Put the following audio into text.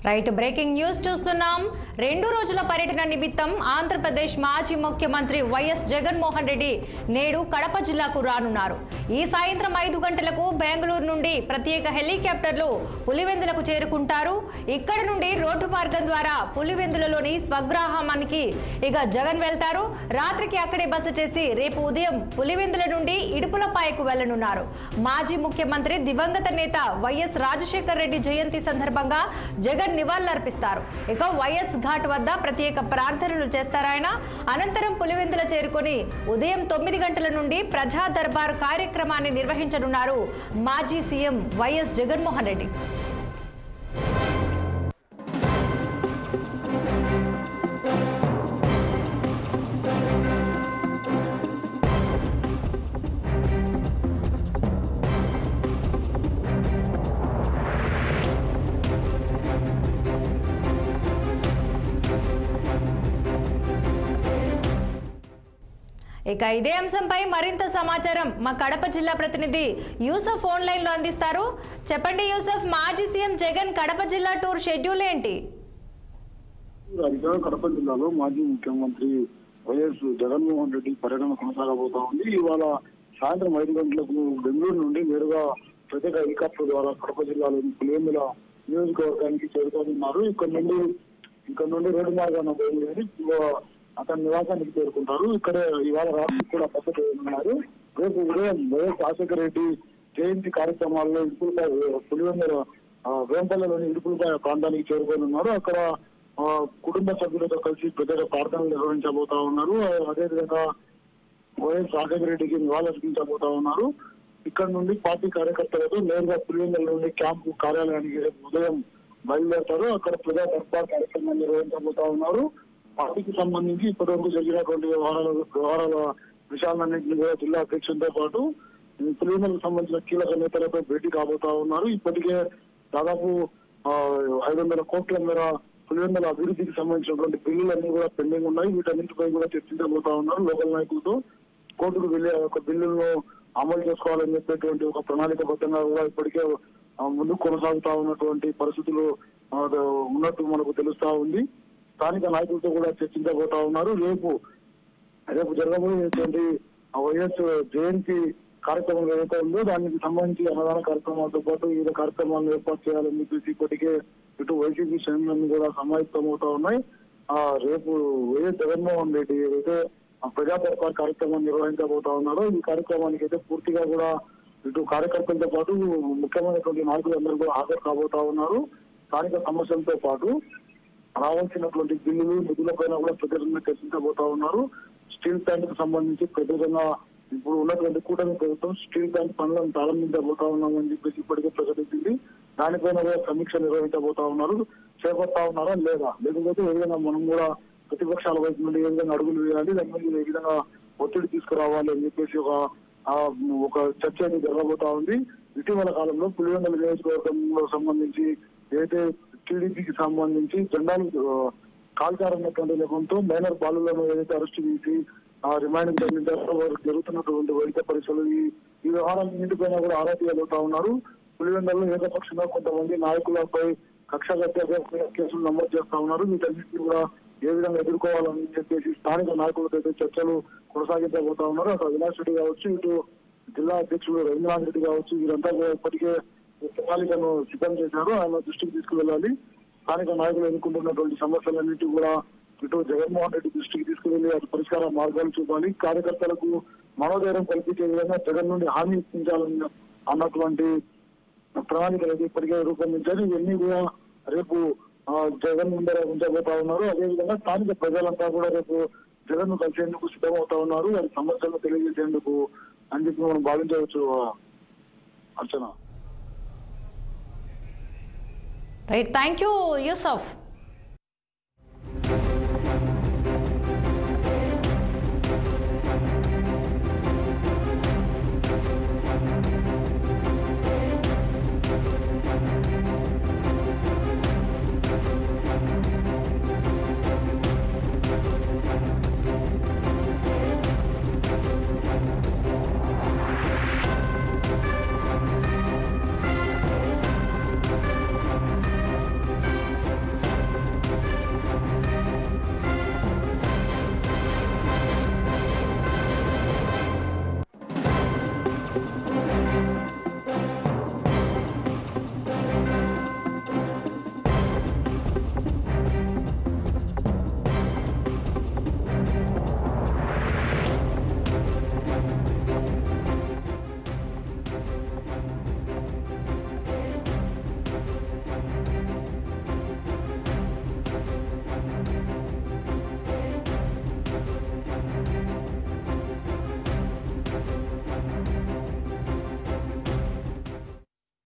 Right breaking news చూస్తున్నాం. 2 రోజుల పర్యటన నిమిత్తం ఆంధ్రప్రదేశ్ మాజీ ముఖ్యమంత్రి వైఎస్ జగన్మోహన్ రెడ్డి నేడు కడప జిల్లాకు రానున్నారు. ఈ సాయంత్రం 5 గంటలకు బెంగళూరు నుండి ప్రత్యేక హెలికాప్టర్లో పులివెందులకు చేరుకుంటారు. ఇక్కడ నుండి రోడ్డు మార్గం ద్వారా పులివెందులలోని స్వగ్రామానికి జగన్ వెళ్తారు. రాత్రికి అక్కడే బస చేసి రేపు ఉదయం పులివెందుల నుండి ఇడుపులపాయకు వెళ్లనున్నారు. మాజీ ముఖ్యమంత్రి దివంగత నేత వైఎస్ రాజశేఖర్ రెడ్డి జయంతి సందర్భంగా జగన్ నివాళులర్పిస్తారు. వైఎస్ ఘాట్ వద్ద ప్రత్యేక ప్రార్థనలు చేస్తారాయన. అనంతరం పులివెందుల చేరుకొని ఉదయం 9 గంటల నుండి ప్రజా దర్బార్ కార్యక్రమాన్ని నిర్వహించనున్నారు మాజీ సీఎం వైఎస్ జగన్మోహన్ రెడ్డి. ఇదే అంశంపై మరింత సమాచారం మా కడప జిల్లా ప్రతినిధి యూసఫ్ ఫోన్ లైన్ లో అందిస్తారు. చెప్పండి యూసఫ్, మాజీ సీఎం జగన్ కడప జిల్లా టూర్ షెడ్యూల్ ఏంటి? కడప జిల్లాలో మాజీ ముఖ్యమంత్రి వైఎస్ జగన్మోహన్ రెడ్డి పర్యటన కొనసాగబోతా ఉంది. ఇవాళ సాయంత్రం 5 గంటలకు బెంగళూరు నుండి నేరుగా ప్రత్యేక హెలికాప్టర్ ద్వారా కడప జిల్లాలోని పులివెందుల నియోజకవర్గానికి చేరుకోనున్నారు. ఇక్కడ నుండి రోడ్డు మార్గాన్ని బయలుదేరి అతని నివాసానికి చేరుకుంటారు. ఇక్కడే ఇవాళ రాత్రి కూడా బస చేయనున్నారు. రేపు ఉదయం వైఎస్ రాజశేఖర రెడ్డి జయంతి కార్యక్రమాల్లో పులివెందుల వేంపల్లెలోని ఇడుపులపాయ ప్రాంతానికి చేరుకోనున్నారు. అక్కడ కుటుంబ సభ్యులతో కలిసి ప్రత్యేక ప్రార్థనలు నిర్వహించబోతా ఉన్నారు. అదేవిధంగా వైఎస్ రాజశేఖర రెడ్డికి నివాళులర్పించబోతా ఉన్నారు. ఇక్కడ నుండి పార్టీ కార్యకర్తలతో నేరుగా పులివెందుల నుండి క్యాంపు కార్యాలయానికి ఉదయం బయలుదేరతారు. అక్కడ ప్రజా దర్బార్ కార్యక్రమాన్ని నిర్వహించబోతా ఉన్నారు. పార్టీకి సంబంధించి ఇప్పటివరకు జరిగినటువంటి వ్యవహారాల విషయాలన్నింటినీ కూడా జిల్లా అధ్యక్షులతో పాటు పులివెందులకు సంబంధించిన కీలక నేతలతో భేటీ కాబోతా ఉన్నారు. ఇప్పటికే దాదాపు 500 కోట్ల మేర పులివెందుల అభివృద్ధికి సంబంధించినటువంటి బిల్లులన్నీ కూడా పెండింగ్ ఉన్నాయి. వీటన్నింటిపై కూడా చర్చించబోతా ఉన్నారు. లోకల్ నాయకులతో కోర్టుకు వెళ్లే ఒక బిల్లులను అమలు చేసుకోవాలని చెప్పేటువంటి ఒక ప్రణాళికబద్ధంగా కూడా ఇప్పటికే ముందుకు కొనసాగుతా ఉన్నటువంటి పరిస్థితులు ఉన్నట్టు మనకు తెలుస్తా ఉంది. స్థానిక నాయకులతో కూడా చర్చించబోతా ఉన్నారు. రేపు జరగబోయేటువంటి వైఎస్ జయంతి కార్యక్రమం ఏదైతే ఉందో దానికి సంబంధించి అన్నదాన కార్యక్రమాలతో పాటు వివిధ కార్యక్రమాలను ఏర్పాటు చేయాలని చెప్పేసి ఇప్పటికే ఇటు వైసీపీ శ్రేణులన్నీ కూడా సమాయత్తమవుతా ఉన్నాయి. రేపు వైఎస్ జగన్మోహన్ రెడ్డి ఏదైతే ప్రజా దర్బార్ కార్యక్రమాన్ని నిర్వహించబోతా ఉన్నారో ఈ కార్యక్రమానికి అయితే పూర్తిగా కూడా ఇటు కార్యకర్తలతో పాటు ముఖ్యమైనటువంటి నాయకులందరూ కూడా హాజరు కాబోతా ఉన్నారు. స్థానిక సమస్యలతో పాటు రావాల్సినటువంటి బిల్లులు నిధులపైన కూడా ప్రత్యేకంగా చర్చించబోతా ఉన్నారు. స్టీల్ ప్లాంట్ కు సంబంధించి ప్రత్యేకంగా ఇప్పుడు ఉన్నటువంటి కూటమి ప్రభుత్వం స్టీల్ ప్లాంట్ పనులను ప్రారంభించబోతా ఉన్నామని చెప్పేసి ఇప్పటికే ప్రకటించింది. దానిపైన కూడా సమీక్ష నిర్వహించబోతా ఉన్నారు. చేపడతా ఉన్నారా లేదా, లేకపోతే ఏ విధంగా మనం కూడా ప్రతిపక్షాల వైపు నుండి ఏ విధంగా అడుగులు వేయాలి, దాని మీద ఏ విధంగా ఒత్తిడి తీసుకురావాలి అని చెప్పేసి ఒక చర్చ అనేది జరగబోతా ఉంది. ఇటీవల కాలంలో పులివెందుల నియోజకవర్గంలో సంబంధించి ఏదైతే టీడీపీకి సంబంధించి జెండాలు కాల్చారన్నటువంటి లేఖంతో మైనర్ బాలులను ఏదైతే అరెస్టు చేసి రిమాండ్ తరలించారో వారికి జరుగుతున్నటువంటి వైద్య పరీక్షలు ఈ వ్యవహారాలన్నింటిపైన కూడా ఆరా తీయబోతా ఉన్నారు. పులివెందులలో ఏకపక్షంగా కొంతమంది నాయకులపై కక్షగట్టే కేసులు నమోదు చేస్తా ఉన్నారు. వీటన్నింటినీ కూడా ఏ విధంగా ఎదుర్కోవాలని చెప్పేసి స్థానిక నాయకులతో అయితే చర్చలు కొనసాగించబోతా ఉన్నారు. అటు అవినాష్ రెడ్డి కావచ్చు, ఇటు జిల్లా అధ్యక్షుడు రవీంద్రనాథ్ రెడ్డి కావచ్చు, వీరంతా కూడా ఇప్పటికే ప్రణాళికను సిద్ధం చేశారు. ఆయన దృష్టికి తీసుకువెళ్ళాలి. స్థానిక నాయకులు ఎదుర్కొంటున్నటువంటి సమస్యలన్నింటి కూడా ఇటు జగన్మోహన్ రెడ్డి దృష్టికి తీసుకువెళ్లి అటు పరిష్కార మార్గాలు చూపాలి. కార్యకర్తలకు మనోధైర్యం కల్పించే విధంగా జగన్ నుండి హామీ ఇప్పించాలని అన్నటువంటి ప్రణాళికలు అయితే ఇప్పటికే రూపొందించారు. ఇవన్నీ కూడా రేపు జగన్ ముందర ఉంచబోతా ఉన్నారు. అదేవిధంగా స్థానిక ప్రజలంతా కూడా రేపు జగన్ ను కలిసేందుకు సిద్ధమవుతా ఉన్నారు. వారి సమస్యలను తెలియజేసేందుకు అని చెప్పి మనం భావించవచ్చు. Archana. Right, thank you Yusuf. చూస్తున్నాం.